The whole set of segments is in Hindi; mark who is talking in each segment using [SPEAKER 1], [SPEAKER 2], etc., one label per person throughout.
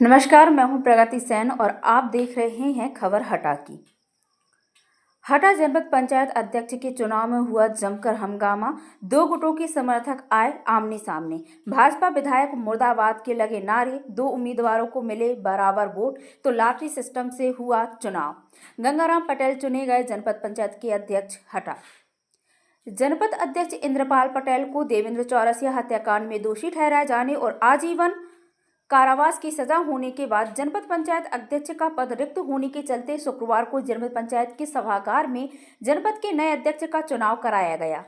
[SPEAKER 1] नमस्कार, मैं हूं प्रगति सेन और आप देख रहे हैं खबर हटा की। हटा जनपद पंचायत अध्यक्ष के चुनाव में हुआ जमकर हंगामा। दो गुटों के समर्थक आए आमने सामने। भाजपा विधायक मुर्दाबाद के लगे नारे, दो उम्मीदवारों को मिले बराबर वोट, तो लॉटरी सिस्टम से हुआ चुनाव। गंगाराम पटेल चुने गए जनपद पंचायत के अध्यक्ष। हटा जनपद अध्यक्ष इंद्रपाल पटेल को देवेंद्र चौरसिया हत्याकांड में दोषी ठहराए जाने और आजीवन कारावास की सजा होने के बाद जनपद पंचायत अध्यक्ष का पद रिक्त होने के चलते शुक्रवार को जनपद पंचायत के सभागार में जनपद के नए अध्यक्ष का चुनाव कराया गया,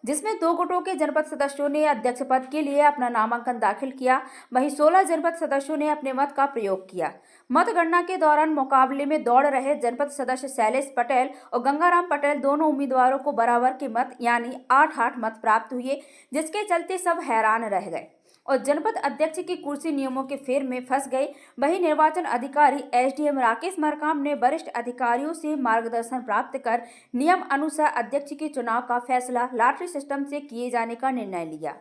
[SPEAKER 1] जिसमें दो गुटों के जनपद सदस्यों ने अध्यक्ष पद के लिए अपना नामांकन दाखिल किया। वहीं 16 जनपद सदस्यों ने अपने मत का प्रयोग किया। मतगणना के दौरान मुकाबले में दौड़ रहे जनपद सदस्य शैलेश पटेल और गंगाराम पटेल दोनों उम्मीदवारों को बराबर के मत यानी 8-8 मत प्राप्त हुए, जिसके चलते सब हैरान रह गए और जनपद अध्यक्ष की कुर्सी नियमों के फेर में फंस गई। वहीं निर्वाचन अधिकारी एसडीएम राकेश मरकाम ने वरिष्ठ अधिकारियों से मार्गदर्शन प्राप्त कर नियम अनुसार अध्यक्ष के चुनाव का फैसला लॉटरी सिस्टम से किए जाने का निर्णय लिया,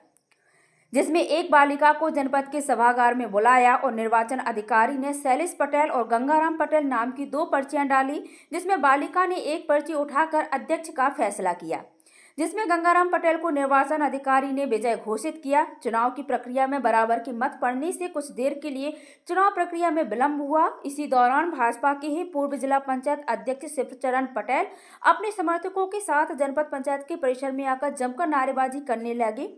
[SPEAKER 1] जिसमें एक बालिका को जनपद के सभागार में बुलाया और निर्वाचन अधिकारी ने शैलेश पटेल और गंगाराम पटेल नाम की 2 पर्चियां डाली, जिसमें बालिका ने एक पर्ची उठाकर अध्यक्ष का फैसला किया, जिसमें गंगाराम पटेल को निर्वाचन अधिकारी ने विजय घोषित किया। चुनाव की प्रक्रिया में बराबर की मत पड़ने से कुछ देर के लिए चुनाव प्रक्रिया में विलंब हुआ। इसी दौरान भाजपा के ही पूर्व जिला पंचायत अध्यक्ष शिवचरण पटेल अपने समर्थकों के साथ जनपद पंचायत के परिसर में आकर जमकर नारेबाजी करने लगे।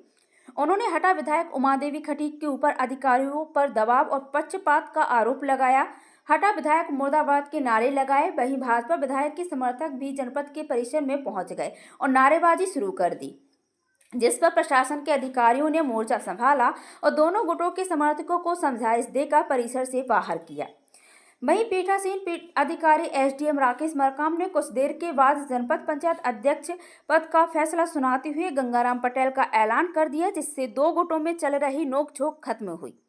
[SPEAKER 1] उन्होंने हटा विधायक उमादेवी खटीक के ऊपर अधिकारियों पर दबाव और पक्षपात का आरोप लगाया। हटा विधायक मुर्दाबाद के नारे लगाए। वहीं भाजपा विधायक के समर्थक भी जनपद के परिसर में पहुंच गए और नारेबाजी शुरू कर दी, जिस पर प्रशासन के अधिकारियों ने मोर्चा संभाला और दोनों गुटों के समर्थकों को समझाइश देकर परिसर से बाहर किया। वहीं पीठासीन अधिकारी एसडीएम राकेश मरकाम ने कुछ देर के बाद जनपद पंचायत अध्यक्ष पद का फैसला सुनाते हुए गंगाराम पटेल का ऐलान कर दिया, जिससे दो गुटों में चल रही नोकझोंक खत्म हुई।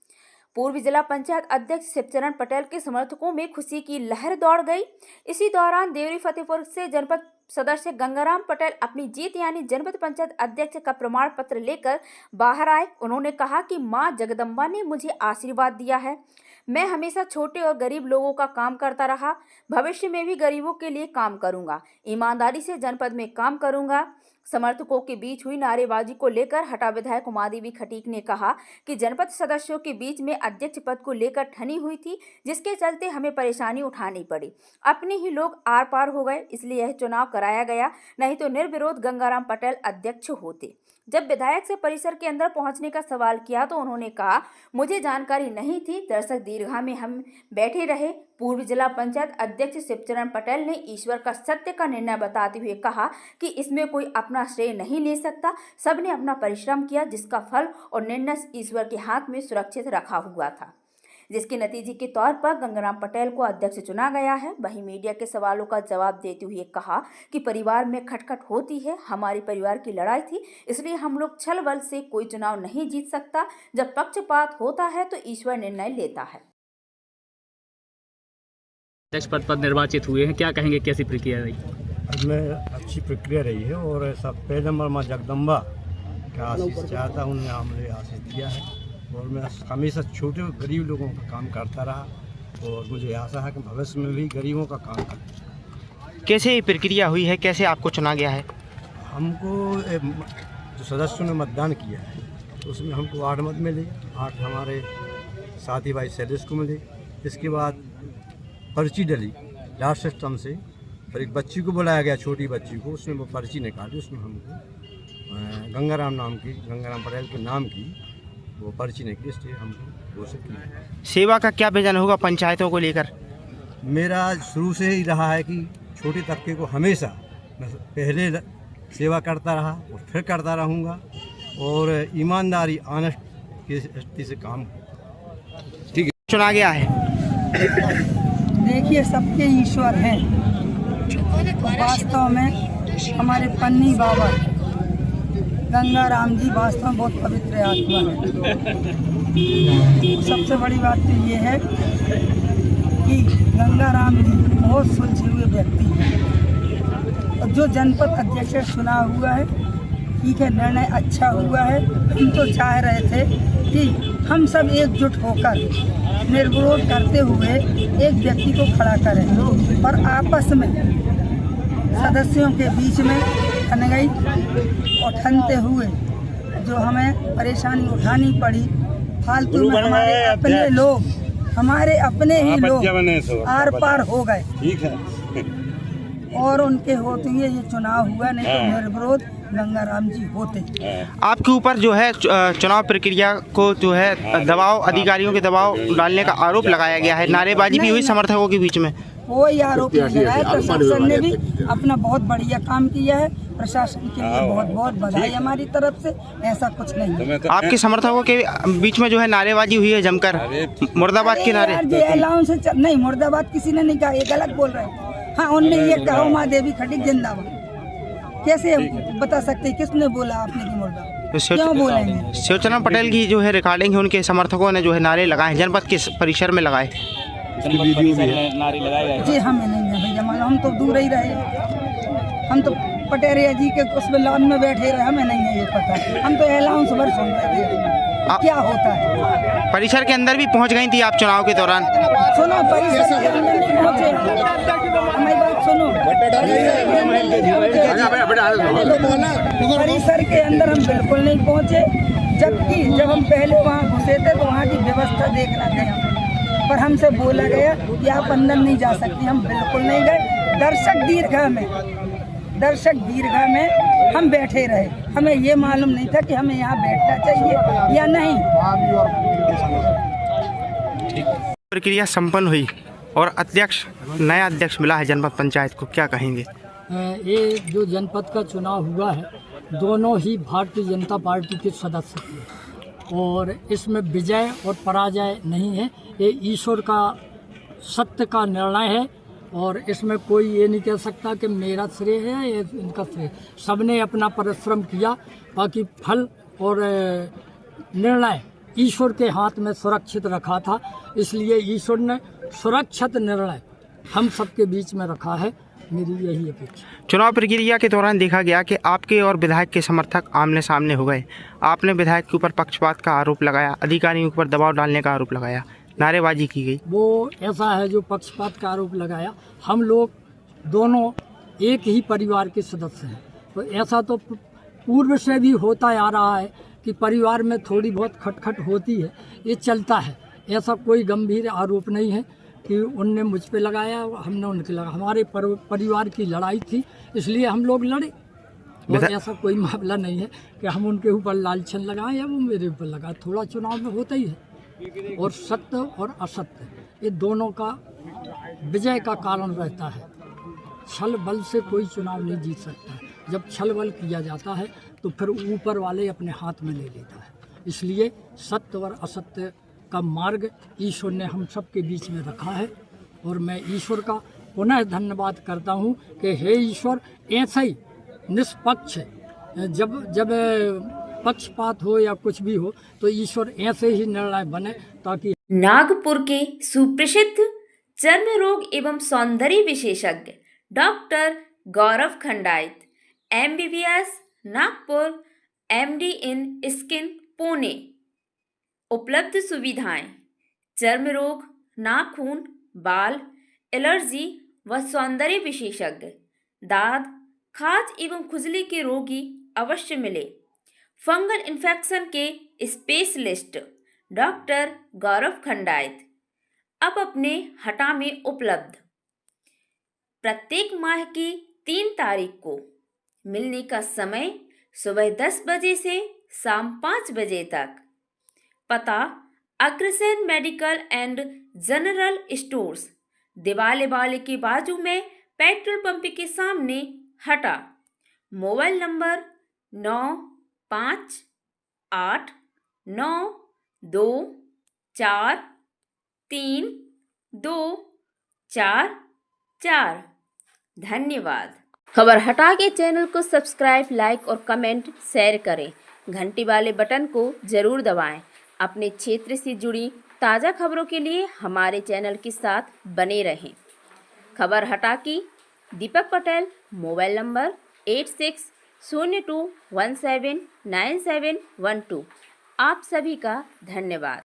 [SPEAKER 1] पूर्व जिला पंचायत अध्यक्ष शिवचरण पटेल के समर्थकों में खुशी की लहर दौड़ गई। इसी दौरान देवरी फतेहपुर से जनपद सदस्य गंगाराम पटेल अपनी जीत यानी जनपद पंचायत अध्यक्ष का प्रमाण पत्र लेकर बाहर आए। उन्होंने कहा कि मां जगदम्बा ने मुझे आशीर्वाद दिया है। मैं हमेशा छोटे और गरीब लोगों का काम करता रहा, भविष्य में भी गरीबों के लिए काम करूंगा, ईमानदारी से जनपद में काम करूंगा। समर्थकों के बीच हुई नारेबाजी को लेकर हटा विधायक उमादेवी खटीक ने कहा कि जनपद सदस्यों के बीच में अध्यक्ष पद को लेकर ठनी हुई थी, जिसके चलते हमें परेशानी उठानी पड़ी। अपने ही लोग आर पार हो गए, इसलिए यह चुनाव कराया गया, नहीं तो निर्विरोध गंगाराम पटेल अध्यक्ष होते। जब विधायक से परिसर के अंदर पहुंचने का सवाल किया तो उन्होंने कहा, मुझे जानकारी नहीं थी। दर्शक दीर्घा में हम बैठे रहे। पूर्व जिला पंचायत अध्यक्ष शिवचरण पटेल ने ईश्वर का सत्य का निर्णय बताते हुए कहा कि इसमें कोई अपना श्रेय नहीं ले सकता, सबने अपना परिश्रम किया, जिसका फल और निर्णय ईश्वर के हाथ में सुरक्षित रखा हुआ था, जिसके नतीजे के तौर पर गंगाराम पटेल को अध्यक्ष चुना गया है। वहीं मीडिया के सवालों का जवाब देते हुए कहा कि परिवार में खटखट होती है, हमारे परिवार की लड़ाई थी, इसलिए हम लोग छल बल से कोई चुनाव नहीं जीत सकता। जब पक्षपात होता है तो ईश्वर निर्णय लेता है।
[SPEAKER 2] अध्यक्ष पद पर निर्वाचित हुए हैं, क्या कहेंगे, कैसी प्रक्रिया रही?
[SPEAKER 3] इसमें अच्छी प्रक्रिया रही है और सब पहले नंबर माँ जगदम्बा का आशीष चाहता हूँ, उन्होंने हमने आशीष दिया है और मैं हमेशा छोटे और गरीब लोगों का काम करता रहा और मुझे आशा है कि भविष्य में भी गरीबों का काम करूँ।
[SPEAKER 4] कैसे ये प्रक्रिया हुई है, कैसे आपको चुना गया है?
[SPEAKER 3] हमको जो सदस्यों ने मतदान किया है तो उसमें हमको 8 मत मिले, 8 हमारे साथी भाई शैलेश को मिले। इसके बाद पर्ची डली लास्ट सिस्टम से, फिर एक बच्ची को बुलाया गया, छोटी बच्ची को, उसने वो पर्ची निकाली, उसमें हमको गंगाराम पटेल के नाम की वो पर्ची निकली, इसलिए हमको घोषित किया।
[SPEAKER 4] सेवा का क्या विजन होगा पंचायतों को लेकर?
[SPEAKER 3] मेरा शुरू से ही रहा है कि छोटे तबके को हमेशा मैं पहले सेवा करता रहा और फिर करता रहूँगा और ईमानदारी ऑनेस्ट की दृष्टि से काम।
[SPEAKER 4] ठीक है, चुना गया है।
[SPEAKER 5] देखिए, सबके ईश्वर हैं। वास्तव में हमारे पन्नी बाबा गंगाराम जी वास्तव में बहुत पवित्र आत्मा है। सबसे बड़ी बात तो ये है कि गंगाराम जी बहुत सुलझे हुए व्यक्ति हैं और जो जनपद अध्यक्ष चुनाव हुआ है, ठीक है, निर्णय अच्छा हुआ है। हम तो चाह रहे थे कि हम सब एकजुट होकर निर्विरोध करते हुए एक व्यक्ति को खड़ा करें और आपस में सदस्यों के बीच में ठन गई और ठनते हुए जो हमें परेशानी उठानी पड़ी, फालतू में हमारे अपने ही लोग आर पार हो गए और उनके होते हुए ये चुनाव हुआ, नहीं तो निर्विरोध गंगाराम जी होते।
[SPEAKER 4] आपके ऊपर जो है चुनाव प्रक्रिया को जो है दबाव, अधिकारियों के दबाव डालने का आरोप लगाया गया है, नारेबाजी भी हुई समर्थकों के बीच में।
[SPEAKER 5] कोई आरोप नहीं लगाया, प्रशासन ने भी अपना बहुत बढ़िया काम किया है, प्रशासन के लिए बहुत बहुत बधाई हमारी तरफ से, ऐसा कुछ नहीं है।
[SPEAKER 4] आपके समर्थकों के बीच में जो है नारेबाजी हुई है जमकर, मुर्दाबाद के नारे।
[SPEAKER 5] अलाउंस नहीं, मुर्दाबाद किसी ने नहीं कहा, ये गलत बोल रहे हैं। हाँ, उनने ये कहा माँ देवी खटीक जिंदाबाद, कैसे बता सकते किसने बोला आपने की मुर्दाबाद, क्यों बोलेंगे?
[SPEAKER 4] शिवचरण पटेल की जो है रिकॉर्डिंग है, उनके समर्थकों ने जो है नारे लगाए, जनपद के परिसर में लगाए।
[SPEAKER 5] जी हमें नहीं है भैया मालूम, हम तो दूर ही रहे, हम तो पटेरिया जी के उसमें लॉन में बैठे रहे, हमें नहीं है ये पता, हम तो अलाउंस भर सुन रहे थे क्या होता है।
[SPEAKER 4] परिसर के अंदर भी पहुंच गई थी आप चुनाव के दौरान?
[SPEAKER 5] सुनो, परिसर के अंदर नहीं पहुंचे, हमारी बात सुनो, परिसर के अंदर हम बिल्कुल नहीं पहुंचे, जबकि जब हम पहले वहाँ घुसे थे तो वहाँ की व्यवस्था देखना थे हम, पर हमसे बोला गया कि आप अंदर नहीं जा सकते, हम बिल्कुल नहीं गए। दर्शक दीर्घा में हम बैठे रहे, हमें ये मालूम नहीं था कि हमें यहाँ बैठना चाहिए या नहीं।
[SPEAKER 4] प्रक्रिया संपन्न हुई और नया अध्यक्ष मिला है जनपद पंचायत को, क्या कहेंगे?
[SPEAKER 6] ये जो जनपद का चुनाव हुआ है, दोनों ही भारतीय जनता पार्टी के सदस्य थे और इसमें विजय और पराजय नहीं है, ये ईश्वर का सत्य का निर्णय है और इसमें कोई ये नहीं कह सकता कि मेरा श्रेय है या इनका श्रेय। सबने अपना परिश्रम किया, बाकी फल और निर्णय ईश्वर के हाथ में सुरक्षित रखा था, इसलिए ईश्वर ने सुरक्षित निर्णय हम सबके बीच में रखा है, मेरी यही अपेक्षा।
[SPEAKER 4] चुनाव प्रक्रिया के दौरान देखा गया कि आपके और विधायक के समर्थक आमने सामने हो गए, आपने विधायक के ऊपर पक्षपात का आरोप लगाया, अधिकारियों के ऊपर दबाव डालने का आरोप लगाया, नारेबाजी की गई।
[SPEAKER 6] वो ऐसा है जो पक्षपात का आरोप लगाया, हम लोग दोनों एक ही परिवार के सदस्य हैं, तो ऐसा तो पूर्व से भी होता आ रहा है कि परिवार में थोड़ी बहुत खटखट होती है, ये चलता है, ऐसा कोई गंभीर आरोप नहीं है कि उनने मुझ पे लगाया हमने उनके लगाया, हमारे परिवार की लड़ाई थी इसलिए हम लोग लड़े, और ऐसा कोई मामला नहीं है कि हम उनके ऊपर लालछन लगाएं या वो मेरे ऊपर लगाए, थोड़ा चुनाव में होता ही है। और सत्य और असत्य ये दोनों का विजय का कारण रहता है, छल बल से कोई चुनाव नहीं जीत सकता है, जब छल बल किया जाता है तो फिर ऊपर वाले अपने हाथ में ले लेता है, इसलिए सत्य और असत्य का मार्ग ईश्वर ने हम सब के बीच में रखा है और मैं ईश्वर का पुनः धन्यवाद करता हूँ कि हे ईश्वर, ऐसा ही निष्पक्ष जब पक्षपात हो या कुछ भी हो तो ईश्वर ऐसे ही निर्णय बने ताकि।
[SPEAKER 1] नागपुर के सुप्रसिद्ध चर्म रोग एवं सौंदर्य विशेषज्ञ डॉक्टर गौरव खंडायत, MBBS नागपुर, MD इन स्किन पुणे। उपलब्ध सुविधाएं: चर्म रोग, नाखून, बाल, एलर्जी व सौंदर्य विशेषज्ञ, दाद, खाज एवं खुजली के रोगी अवश्य मिले। फंगल इन्फेक्शन के स्पेशलिस्ट डॉक्टर गौरव खंडायत अब अपने हटा में उपलब्ध। प्रत्येक माह की 3 तारीख को मिलने का समय सुबह 10 बजे से शाम 5 बजे तक। पता: Agrasen medical and general stores, दिवाले वाले के बाजू में पेट्रोल पंप के सामने हटा। Mobile number 9589243244। धन्यवाद। खबर हटा के चैनल को सब्सक्राइब, लाइक और कमेंट शेयर करें। घंटी वाले बटन को जरूर दबाएं। अपने क्षेत्र से जुड़ी ताज़ा खबरों के लिए हमारे चैनल के साथ बने रहें। खबर हटा की दीपक पटेल, मोबाइल नंबर 8602179712। आप सभी का धन्यवाद।